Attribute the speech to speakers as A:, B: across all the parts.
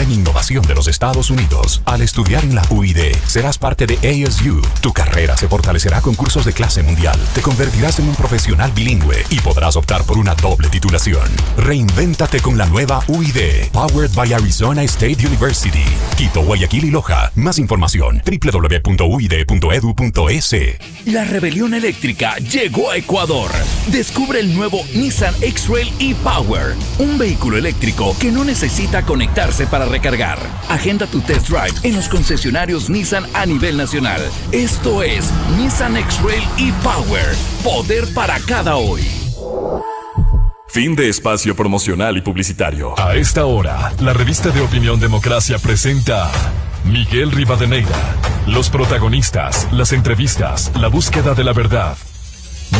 A: en innovación de los Estados Unidos. Al estudiar en la UID, serás parte de ASU. Tu carrera se fortalecerá con cursos de clase mundial. Te convertirás en un profesional bilingüe y podrás optar por una doble titulación. Reinvéntate con la nueva UID, powered by Arizona State University. Quito, Guayaquil y Loja. Más información, www.uid.edu.es.
B: La rebelión eléctrica llegó a Ecuador. Descubre el nuevo Nissan X-Trail e-Power, un vehículo eléctrico que no necesita conectarse para recargar. Agenda tu test drive en los concesionarios Nissan a nivel nacional. Esto es Nissan X-Trail e-Power, poder para cada hoy.
C: Fin de espacio promocional y publicitario.
D: A esta hora, la revista de opinión Democracia presenta Miguel Rivadeneira. Los protagonistas, las entrevistas, la búsqueda de la verdad.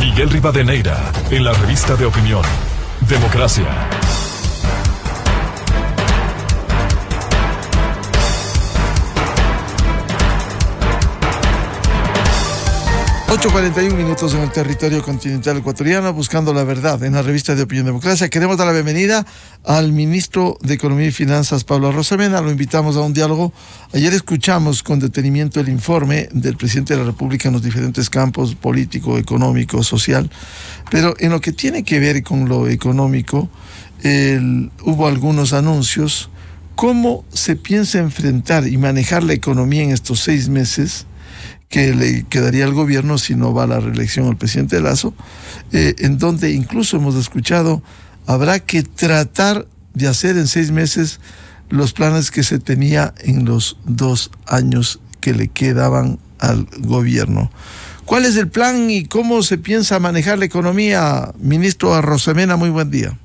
D: Miguel Rivadeneira, en la revista de opinión Democracia.
E: 8:41 minutos en el territorio continental ecuatoriano, buscando la verdad en la revista de Opinión Democracia. Queremos dar la bienvenida al ministro de Economía y Finanzas, Pablo Arosemena. Lo invitamos a un diálogo. Ayer escuchamos con detenimiento el informe del presidente de la República en los diferentes campos, político, económico, social. Pero en lo que tiene que ver con lo económico, hubo algunos anuncios. ¿Cómo se piensa enfrentar y manejar la economía en estos 6 meses que le quedaría al gobierno si no va a la reelección el presidente Lasso, en donde incluso hemos escuchado, habrá que tratar de hacer en 6 meses los planes que se tenía en los 2 años que le quedaban al gobierno? ¿Cuál es el plan y cómo se piensa manejar la economía? Ministro Arosemena, muy buen día.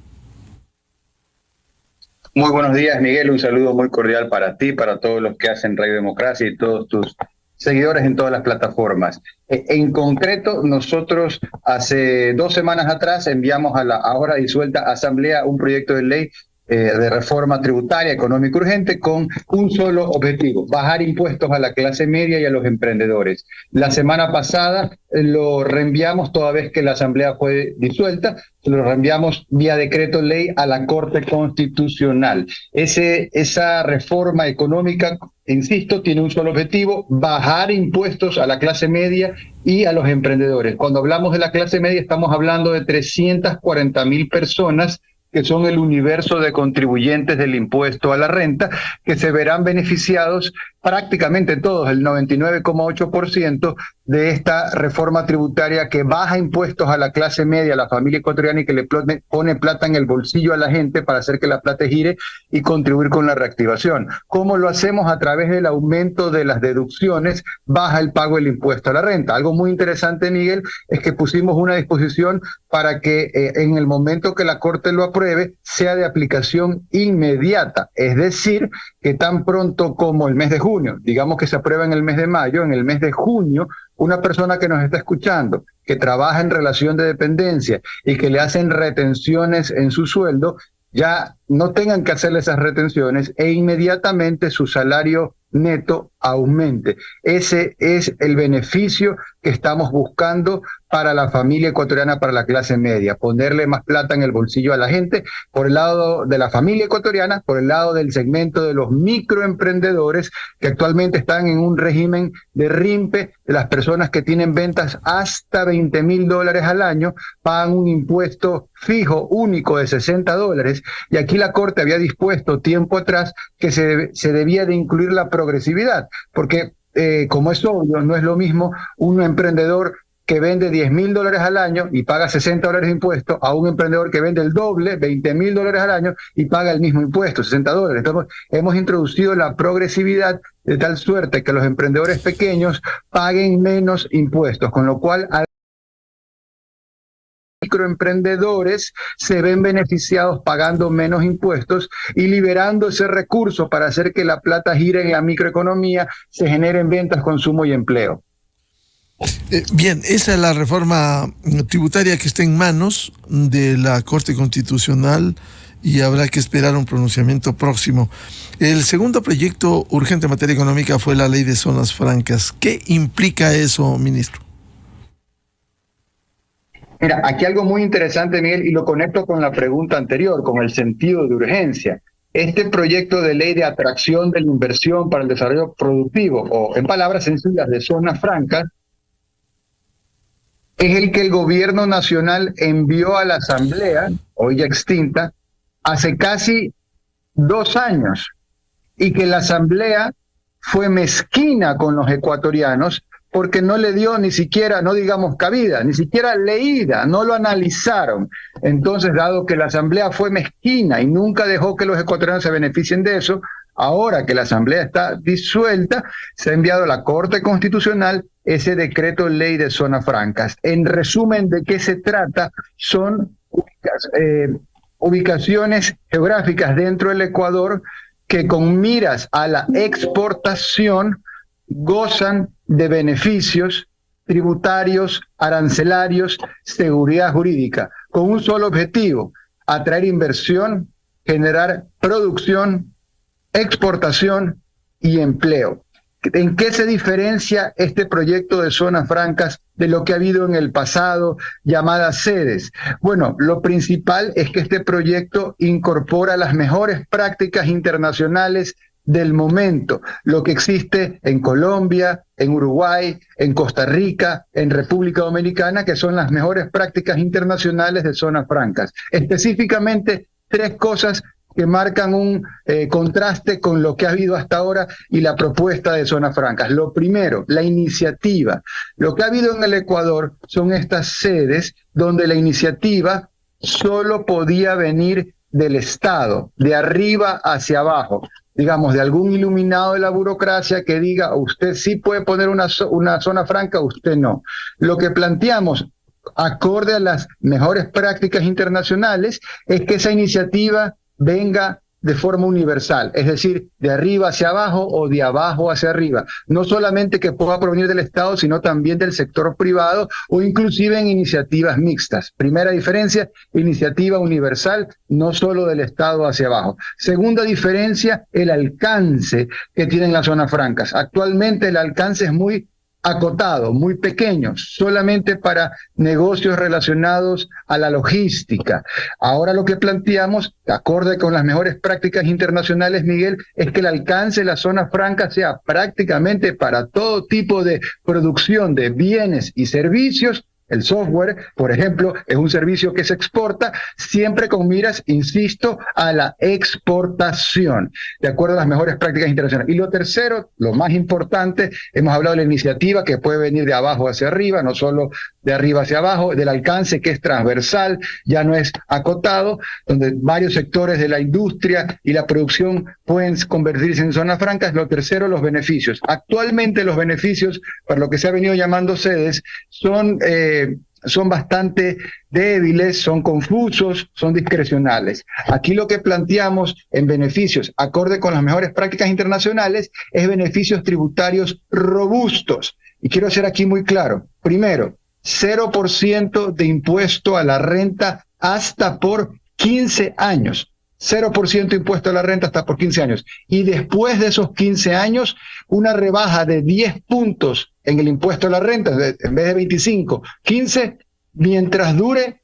F: Muy buenos días, Miguel. Un saludo muy cordial para ti, para todos los que hacen Radio Democracia y todos tus seguidores en todas las plataformas. En concreto, nosotros hace 2 semanas atrás enviamos a la ahora disuelta Asamblea un proyecto de ley de reforma tributaria económica urgente con un solo objetivo: bajar impuestos a la clase media y a los emprendedores. La semana pasada lo reenviamos, toda vez que la Asamblea fue disuelta, lo reenviamos vía decreto ley a la Corte Constitucional. Esa reforma económica, insisto, tiene un solo objetivo: bajar impuestos a la clase media y a los emprendedores. Cuando hablamos de la clase media, estamos hablando de 340.000 personas que son el universo de contribuyentes del impuesto a la renta, que se verán beneficiados prácticamente todos, el 99,8% de esta reforma tributaria que baja impuestos a la clase media, a la familia ecuatoriana, y que le pone plata en el bolsillo a la gente para hacer que la plata gire y contribuir con la reactivación. ¿Cómo lo hacemos? A través del aumento de las deducciones, baja el pago del impuesto a la renta. Algo muy interesante, Miguel, es que pusimos una disposición para que en el momento que la Corte lo apruebe, sea de aplicación inmediata, es decir, que tan pronto como el mes de junio, digamos que se aprueba en el mes de mayo, en el mes de junio, una persona que nos está escuchando, que trabaja en relación de dependencia y que le hacen retenciones en su sueldo, ya no tengan que hacerle esas retenciones e inmediatamente su salario neto aumente. Ese es el beneficio que estamos buscando para la familia ecuatoriana, para la clase media: ponerle más plata en el bolsillo a la gente, por el lado de la familia ecuatoriana, por el lado del segmento de los microemprendedores, que actualmente están en un régimen de RIMPE, de las personas que tienen ventas hasta $20,000 al año, pagan un impuesto fijo único de $60, y aquí la Corte había dispuesto tiempo atrás que se debía de incluir la progresividad, porque como es obvio, no es lo mismo un emprendedor que vende $10,000 al año y paga $60 de impuesto a un emprendedor que vende el doble, $20,000 al año, y paga el mismo impuesto, $60. Entonces, hemos introducido la progresividad de tal suerte que los emprendedores pequeños paguen menos impuestos, con lo cual microemprendedores se ven beneficiados pagando menos impuestos y liberando ese recurso para hacer que la plata gire en la microeconomía, se generen ventas, consumo y empleo.
E: Bien, esa es la reforma tributaria que está en manos de la Corte Constitucional y habrá que esperar un pronunciamiento próximo. El segundo proyecto urgente en materia económica fue la ley de zonas francas. ¿Qué implica eso, ministro?
F: Mira, aquí algo muy interesante, Miguel, y lo conecto con la pregunta anterior, con el sentido de urgencia. este proyecto de ley de atracción de la inversión para el desarrollo productivo, o en palabras sencillas, de zonas francas, es el que el gobierno nacional envió a la Asamblea, hoy ya extinta, hace casi 2 años, y que la Asamblea fue mezquina con los ecuatorianos porque no le dio ni siquiera, no digamos cabida, ni siquiera leída, no lo analizaron. Entonces, dado que la Asamblea fue mezquina y nunca dejó que los ecuatorianos se beneficien de eso, ahora que la Asamblea está disuelta, se ha enviado a la Corte Constitucional ese decreto ley de zonas francas. En resumen, ¿de qué se trata? Son ubicaciones geográficas dentro del Ecuador que con miras a la exportación gozan de beneficios tributarios, arancelarios, seguridad jurídica, con un solo objetivo: atraer inversión, generar producción, exportación y empleo. ¿En qué se diferencia este proyecto de zonas francas de lo que ha habido en el pasado, llamadas sedes? Bueno, lo principal es que este proyecto incorpora las mejores prácticas internacionales del momento, lo que existe en Colombia, en Uruguay, en Costa Rica, en República Dominicana, que son las mejores prácticas internacionales de zonas francas. Específicamente, 3 cosas que marcan un contraste con lo que ha habido hasta ahora y la propuesta de zonas francas. Lo primero, la iniciativa. Lo que ha habido en el Ecuador son estas sedes donde la iniciativa solo podía venir del Estado, de arriba hacia abajo, digamos, de algún iluminado de la burocracia que diga: usted sí puede poner una zona franca, usted no. Lo que planteamos, acorde a las mejores prácticas internacionales, es que esa iniciativa venga de forma universal, es decir, de arriba hacia abajo o de abajo hacia arriba. No solamente que pueda provenir del Estado, sino también del sector privado o inclusive en iniciativas mixtas. Primera diferencia, iniciativa universal, no solo del Estado hacia abajo. Segunda diferencia, el alcance que tienen las zonas francas. Actualmente el alcance es muy acotado, muy pequeño, solamente para negocios relacionados a la logística. Ahora lo que planteamos, acorde con las mejores prácticas internacionales, Miguel, es que el alcance de la zona franca sea prácticamente para todo tipo de producción de bienes y servicios. El software, por ejemplo, es un servicio que se exporta, siempre con miras, insisto, a la exportación, de acuerdo a las mejores prácticas internacionales. Y lo tercero, lo más importante, hemos hablado de la iniciativa que puede venir de abajo hacia arriba, no solo de arriba hacia abajo, del alcance que es transversal, ya no es acotado, donde varios sectores de la industria y la producción pueden convertirse en zonas francas. Lo tercero, los beneficios. Actualmente los beneficios, para lo que se ha venido llamando sedes, son bastante débiles, son confusos, son discrecionales. Aquí lo que planteamos en beneficios, acorde con las mejores prácticas internacionales, es beneficios tributarios robustos. Y quiero ser aquí muy claro. Primero, 0% de impuesto a la renta hasta por 15 años. 0% impuesto a la renta hasta por 15 años. Y después de esos 15 años, una rebaja de 10 puntos en el impuesto a la renta, en vez de 25, 15, mientras dure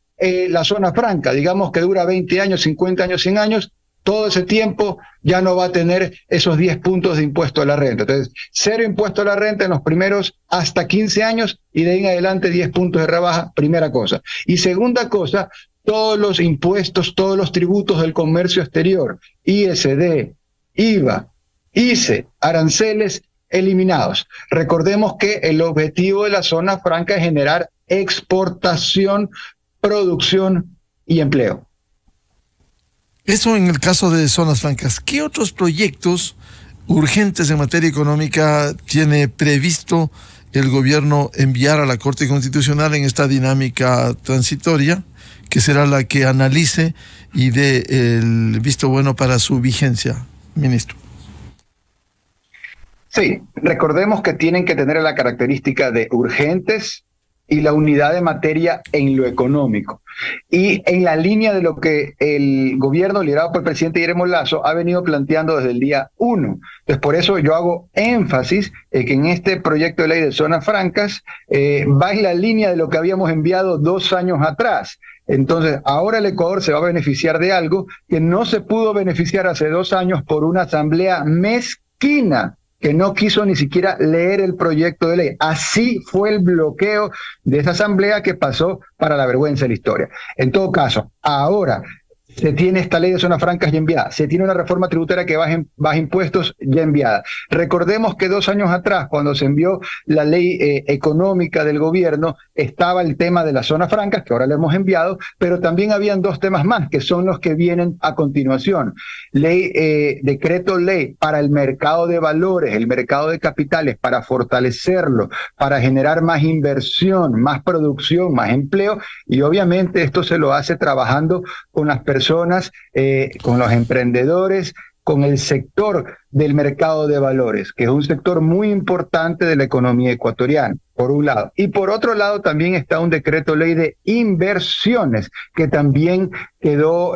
F: la zona franca. Digamos que dura 20 años, 50 años, 100 años, todo ese tiempo ya no va a tener esos 10 puntos de impuesto a la renta. Entonces, 0 impuesto a la renta en los primeros hasta 15 años y de ahí en adelante 10 puntos de rebaja, primera cosa. Y segunda cosa, todos los impuestos, todos los tributos del comercio exterior, ISD, IVA, ICE, aranceles, eliminados. Recordemos que el objetivo de la zona franca es generar exportación, producción y empleo.
E: Eso en el caso de zonas francas. ¿Qué otros proyectos urgentes en materia económica tiene previsto el gobierno enviar a la Corte Constitucional en esta dinámica transitoria, que será la que analice y dé el visto bueno para su vigencia, ministro?
F: Sí, recordemos que tienen que tener la característica de urgentes y la unidad de materia en lo económico. Y en la línea de lo que el gobierno liderado por el presidente Guillermo Lasso ha venido planteando desde el día 1. Entonces, por eso yo hago énfasis en que en este proyecto de ley de zonas francas va en la línea de lo que habíamos enviado 2 años atrás. Entonces, ahora el Ecuador se va a beneficiar de algo que no se pudo beneficiar hace 2 años por una asamblea mezquina que no quiso ni siquiera leer el proyecto de ley. Así fue el bloqueo de esa asamblea que pasó para la vergüenza de la historia. En todo caso, ahora se tiene esta ley de zonas francas ya enviada, se tiene una reforma tributaria que baja impuestos ya enviada. Recordemos que 2 años atrás, cuando se envió la ley económica del gobierno, estaba el tema de las zonas francas, que ahora le hemos enviado, pero también habían 2 temas más, que son los que vienen a continuación. Decreto ley para el mercado de valores, el mercado de capitales, para fortalecerlo, para generar más inversión, más producción, más empleo, y obviamente esto se lo hace trabajando con las personas, con los emprendedores, con el sector del mercado de valores, que es un sector muy importante de la economía ecuatoriana, por un lado. Y por otro lado también está un decreto ley de inversiones, que también quedó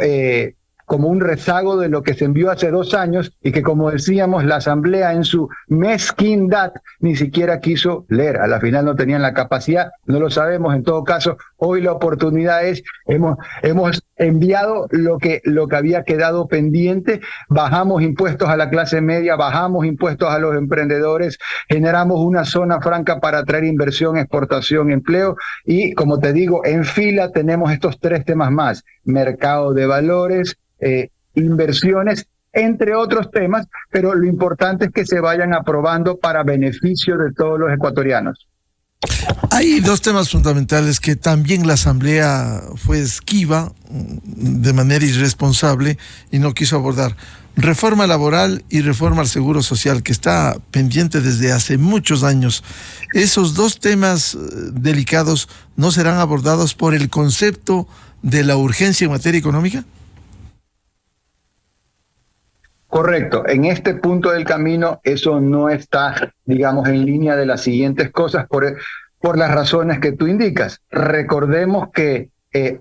F: como un rezago de lo que se envió hace 2 años y que, como decíamos, la Asamblea en su mezquindad ni siquiera quiso leer. A la final no tenían la capacidad, no lo sabemos. En todo caso, hoy la oportunidad es, hemos enviado lo que había quedado pendiente, bajamos impuestos a la clase media, bajamos impuestos a los emprendedores, generamos una zona franca para atraer inversión, exportación, empleo, y como te digo, en fila tenemos estos 3 temas más: mercado de valores, inversiones, entre otros temas, pero lo importante es que se vayan aprobando para beneficio de todos los ecuatorianos.
E: Hay 2 temas fundamentales que también la Asamblea fue esquiva, de manera irresponsable, y no quiso abordar. Reforma laboral y reforma al Seguro Social, que está pendiente desde hace muchos años. ¿Esos 2 temas delicados no serán abordados por el concepto de la urgencia en materia económica?
F: Correcto. En este punto del camino eso no está, digamos, en línea de las siguientes cosas por las razones que tú indicas. Recordemos que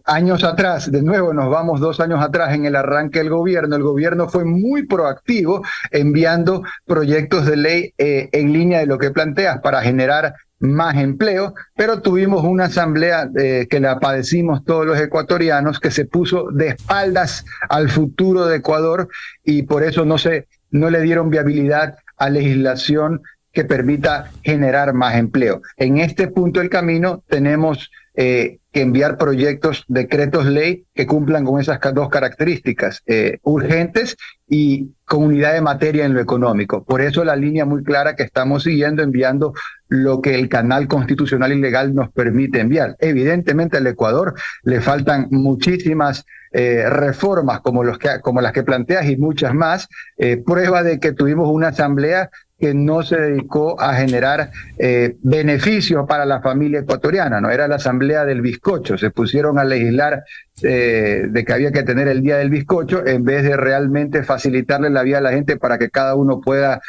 F: años atrás, de nuevo nos vamos 2 años atrás en el arranque del gobierno, el gobierno fue muy proactivo enviando proyectos de ley en línea de lo que planteas para generar más empleo, pero tuvimos una asamblea que la padecimos todos los ecuatorianos, que se puso de espaldas al futuro de Ecuador, y por eso no le dieron viabilidad a legislación que permita generar más empleo. En este punto del camino tenemos que enviar proyectos, decretos ley que cumplan con esas 2 características, urgentes y con unidad de materia en lo económico. Por eso la línea muy clara que estamos siguiendo, enviando lo que el canal constitucional y legal nos permite enviar. Evidentemente al Ecuador le faltan muchísimas reformas como las que planteas y muchas más, prueba de que tuvimos una asamblea que no se dedicó a generar beneficios para la familia ecuatoriana, no era la asamblea del bizcocho, se pusieron a legislar de que había que tener el día del bizcocho en vez de realmente facilitarle la vida a la gente para que cada uno pueda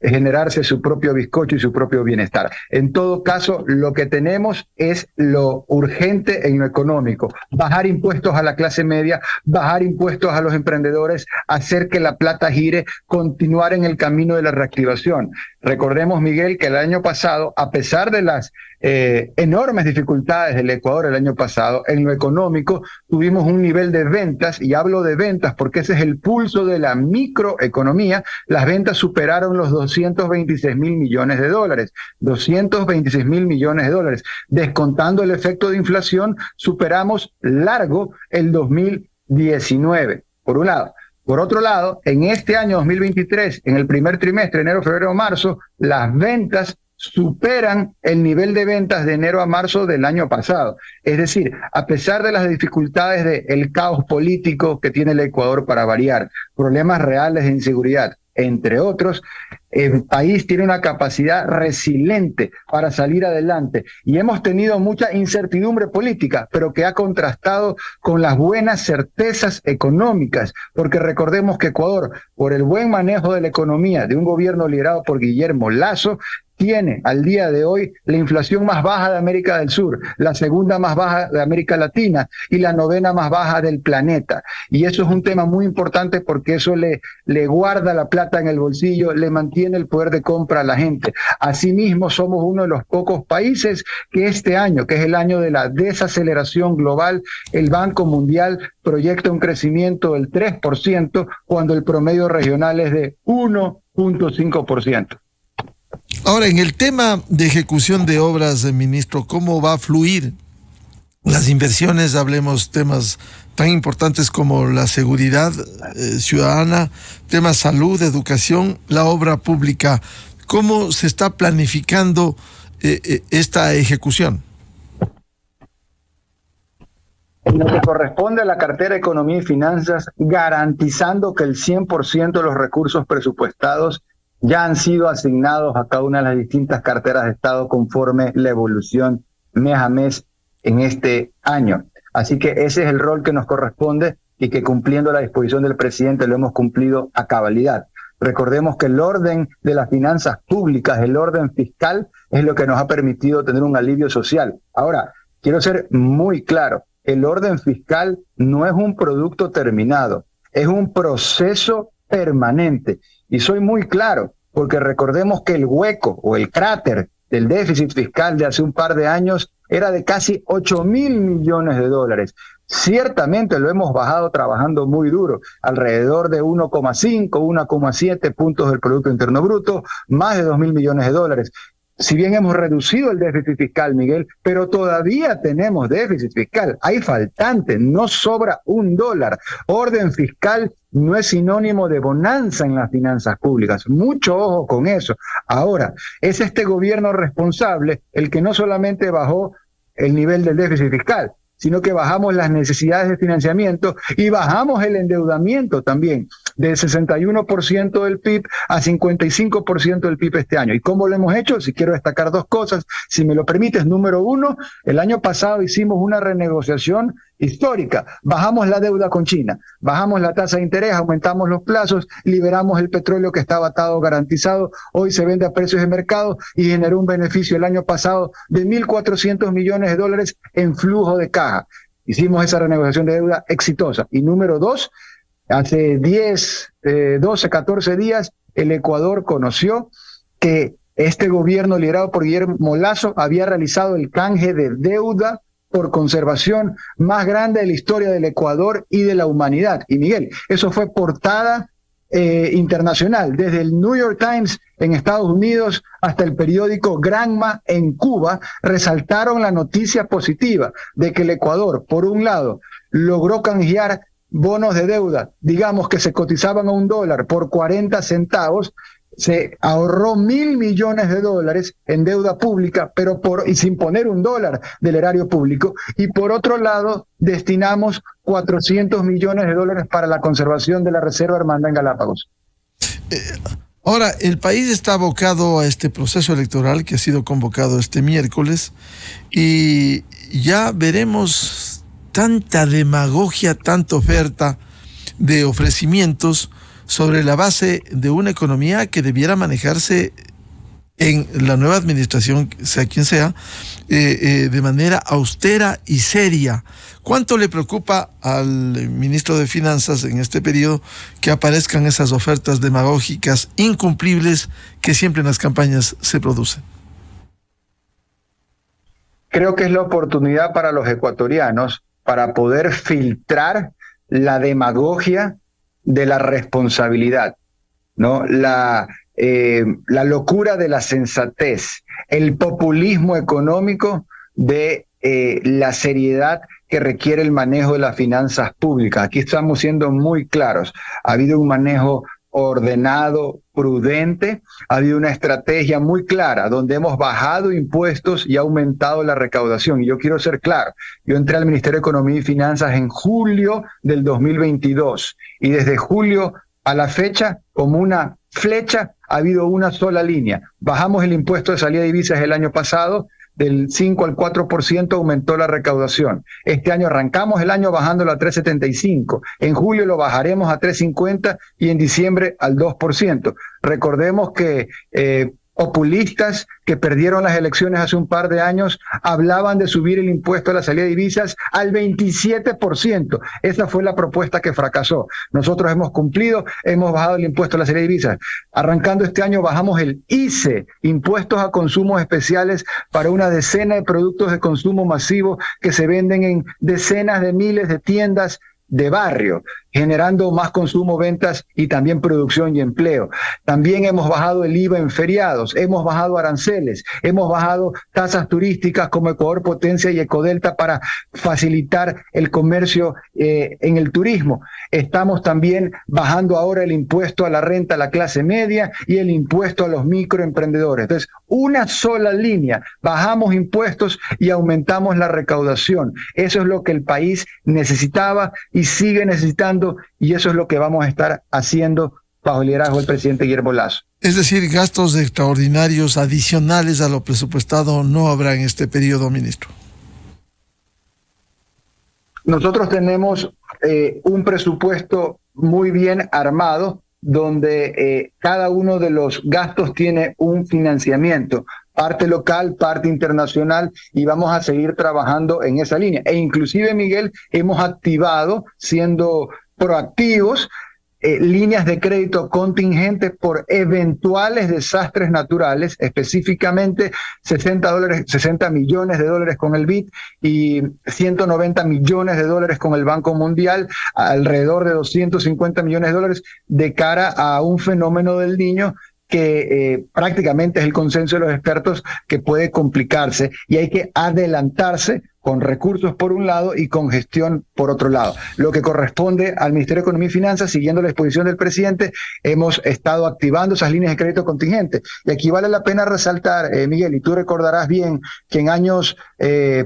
F: generarse su propio bizcocho y su propio bienestar. En todo caso, lo que tenemos es lo urgente en lo económico: bajar impuestos a la clase media, bajar impuestos a los emprendedores, hacer que la plata gire, continuar en el camino de la reactivación. Recordemos, Miguel, que el año pasado, a pesar de las enormes dificultades del Ecuador el año pasado, en lo económico tuvimos un nivel de ventas, y hablo de ventas porque ese es el pulso de la microeconomía. Las ventas superaron los 226.000 millones de dólares, 226.000 millones de dólares. Descontando el efecto de inflación, superamos largo el 2019, por un lado. Por otro lado, en este año 2023, en el primer trimestre, enero, febrero, marzo, las ventas superan el nivel de ventas de enero a marzo del año pasado. Es decir, a pesar de las dificultades del caos político que tiene el Ecuador, para variar, problemas reales de inseguridad, entre otros, el país tiene una capacidad resiliente para salir adelante, y hemos tenido mucha incertidumbre política, pero que ha contrastado con las buenas certezas económicas, porque recordemos que Ecuador, por el buen manejo de la economía de un gobierno liderado por Guillermo Lasso, tiene al día de hoy la inflación más baja de América del Sur, la segunda más baja de América Latina y la novena más baja del planeta. Y eso es un tema muy importante porque eso le guarda la plata en el bolsillo, le mantiene el poder de compra a la gente. Asimismo, somos uno de los pocos países que este año, que es el año de la desaceleración global, el Banco Mundial proyecta un crecimiento del 3% cuando el promedio regional es de 1.5%.
E: Ahora, en el tema de ejecución de obras, ministro, ¿cómo va a fluir las inversiones? Hablemos temas tan importantes como la seguridad ciudadana, temas salud, educación, la obra pública. ¿Cómo se está planificando esta ejecución?
F: En lo que corresponde a la cartera de Economía y Finanzas, garantizando que el 100% de los recursos presupuestados ya han sido asignados a cada una de las distintas carteras de Estado conforme la evolución mes a mes en este año. Así que ese es el rol que nos corresponde y que cumpliendo la disposición del presidente lo hemos cumplido a cabalidad. Recordemos que el orden de las finanzas públicas, el orden fiscal, es lo que nos ha permitido tener un alivio social. Ahora, quiero ser muy claro, el orden fiscal no es un producto terminado, es un proceso permanente. Y soy muy claro, porque recordemos que el hueco o el cráter del déficit fiscal de hace un par de años era de casi 8.000 millones de dólares. Ciertamente lo hemos bajado trabajando muy duro, alrededor de 1,5, 1,7 puntos del Producto Interno Bruto, más de 2.000 millones de dólares. Si bien hemos reducido el déficit fiscal, Miguel, pero todavía tenemos déficit fiscal. Hay faltante, no sobra $1. Orden fiscal no es sinónimo de bonanza en las finanzas públicas. Mucho ojo con eso. Ahora, es este gobierno responsable el que no solamente bajó el nivel del déficit fiscal, sino que bajamos las necesidades de financiamiento y bajamos el endeudamiento también, del 61% del PIB a 55% del PIB este año. ¿Y cómo lo hemos hecho? Si quiero destacar dos cosas, si me lo permites. Número uno, el año pasado hicimos una renegociación histórica. Bajamos la deuda con China, bajamos la tasa de interés, aumentamos los plazos, liberamos el petróleo que estaba atado garantizado, hoy se vende a precios de mercado y generó un beneficio el año pasado de 1.400 millones de dólares en flujo de caja. Hicimos esa renegociación de deuda exitosa. Y número dos, hace 12, 14 días, el Ecuador conoció que este gobierno liderado por Guillermo Lasso había realizado el canje de deuda por conservación más grande de la historia del Ecuador y de la humanidad. Y Miguel, eso fue portada internacional, desde el New York Times en Estados Unidos hasta el periódico Granma en Cuba, resaltaron la noticia positiva de que el Ecuador, por un lado, logró canjear bonos de deuda, digamos que se cotizaban a $1 por 40 centavos, se ahorró 1.000 millones de dólares en deuda pública, y sin poner $1 del erario público, y por otro lado destinamos 400 millones de dólares para la conservación de la Reserva Hermandad en Galápagos.
E: Ahora, el país está abocado a este proceso electoral que ha sido convocado este miércoles y ya veremos tanta demagogia, tanta oferta de ofrecimientos sobre la base de una economía que debiera manejarse en la nueva administración, sea quien sea, de manera austera y seria. ¿Cuánto le preocupa al ministro de Finanzas en este periodo que aparezcan esas ofertas demagógicas incumplibles que siempre en las campañas se producen?
F: Creo que es la oportunidad para los ecuatorianos para poder filtrar la demagogia de la responsabilidad, ¿no? La locura de la sensatez, el populismo económico de la seriedad que requiere el manejo de las finanzas públicas. Aquí estamos siendo muy claros. Ha habido un manejo ordenado, prudente, ha habido una estrategia muy clara donde hemos bajado impuestos y aumentado la recaudación. Y yo quiero ser claro, yo entré al Ministerio de Economía y Finanzas en julio del 2022 y desde julio a la fecha, como una flecha, ha habido una sola línea. Bajamos el impuesto de salida de divisas el año pasado, del 5 al 4% aumentó la recaudación. Este año arrancamos el año bajándolo a 3.75. En julio lo bajaremos a 3.50 y en diciembre al 2%. Recordemos que populistas que perdieron las elecciones hace un par de años hablaban de subir el impuesto a la salida de divisas al 27%. Esa fue la propuesta que fracasó. Nosotros hemos cumplido, hemos bajado el impuesto a la salida de divisas. Arrancando este año bajamos el ICE, impuestos a consumos especiales para una decena de productos de consumo masivo que se venden en decenas de miles de tiendas de barrio, generando más consumo, ventas y también producción y empleo. También hemos bajado el IVA en feriados, hemos bajado aranceles, hemos bajado tasas turísticas como Ecuador Potencia y Ecodelta para facilitar el comercio en el turismo. Estamos también bajando ahora el impuesto a la renta a la clase media y el impuesto a los microemprendedores. Entonces, una sola línea, bajamos impuestos y aumentamos la recaudación. Eso es lo que el país necesitaba y sigue necesitando, y eso es lo que vamos a estar haciendo bajo el liderazgo del presidente Guillermo Lasso.
E: Es decir, gastos extraordinarios adicionales a lo presupuestado no habrá en este periodo, ministro. Nosotros tenemos un presupuesto muy bien armado, donde cada uno de los gastos tiene un financiamiento, parte local, parte internacional, y vamos a seguir trabajando en esa línea. E inclusive, Miguel, hemos activado, siendo proactivos, líneas de crédito contingentes por eventuales desastres naturales, específicamente 60 millones de dólares con el BID y 190 millones de dólares con el Banco Mundial, alrededor de 250 millones de dólares de cara a un fenómeno del Niño que prácticamente es el consenso de los expertos que puede complicarse, y hay que adelantarse con recursos por un lado y con gestión por otro lado. Lo que corresponde al Ministerio de Economía y Finanzas, siguiendo la exposición del presidente, hemos estado activando esas líneas de crédito contingente. Y aquí vale la pena resaltar, Miguel, y tú recordarás bien que en años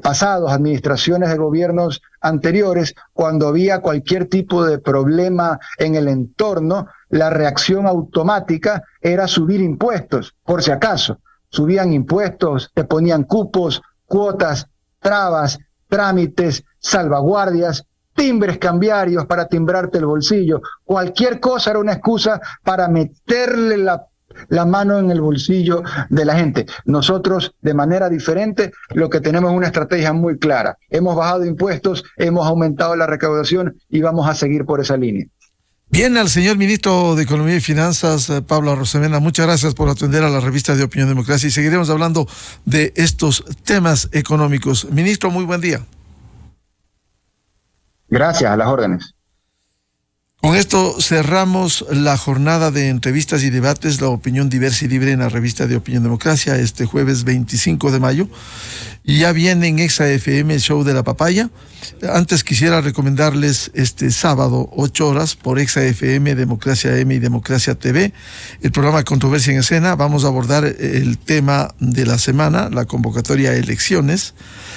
E: pasados, administraciones de gobiernos anteriores, cuando había cualquier tipo de problema en el entorno, la reacción automática era subir impuestos, por si acaso. Subían impuestos, te ponían cupos, cuotas, trabas, trámites, salvaguardias, timbres cambiarios para timbrarte el bolsillo. Cualquier cosa era una excusa para meterle la mano en el bolsillo de la gente. Nosotros, de manera diferente, lo que tenemos es una estrategia muy clara. Hemos bajado impuestos, hemos aumentado la recaudación y vamos a seguir por esa línea. Bien, al señor ministro de Economía y Finanzas, Pablo Arosemena, muchas gracias por atender a la revista de Opinión Democracia, y seguiremos hablando de estos temas económicos. Ministro, muy buen día.
F: Gracias, a las órdenes.
E: Con esto cerramos la jornada de entrevistas y debates, la opinión diversa y libre en la revista de Opinión Democracia, este jueves 25 de mayo. Y ya viene en Exa FM el show de la papaya. Antes quisiera recomendarles este sábado, 8 horas, por Exa FM, Democracia M y Democracia TV, el programa Controversia en Escena. Vamos a abordar el tema de la semana, la convocatoria a elecciones,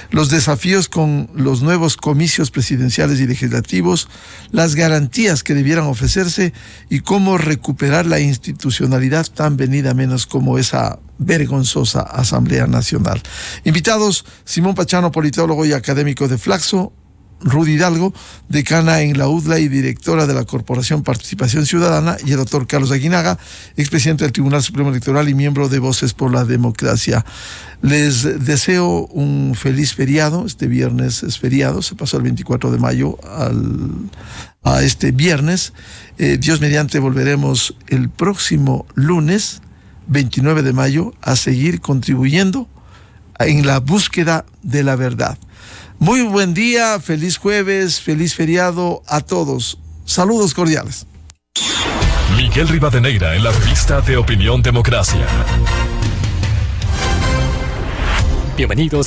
E: los desafíos con los nuevos comicios presidenciales y legislativos, las garantías que debieran ofrecerse y cómo recuperar la institucionalidad tan venida menos como esa vergonzosa Asamblea Nacional. Invitados: Simón Pachano, politólogo y académico de Flaxo; Rudy Hidalgo, decana en la UDLA y directora de la Corporación Participación Ciudadana; y el doctor Carlos Aguinaga, expresidente del Tribunal Supremo Electoral y miembro de Voces por la Democracia. Les deseo un feliz feriado. Este viernes es feriado, se pasó el 24 de mayo a este viernes. Dios mediante volveremos el próximo lunes 29 de mayo a seguir contribuyendo en la búsqueda de la verdad. Muy buen día, feliz jueves, feliz feriado a todos. Saludos cordiales.
D: Miguel Rivadeneira en la revista de Opinión Democracia.
G: Bienvenidos a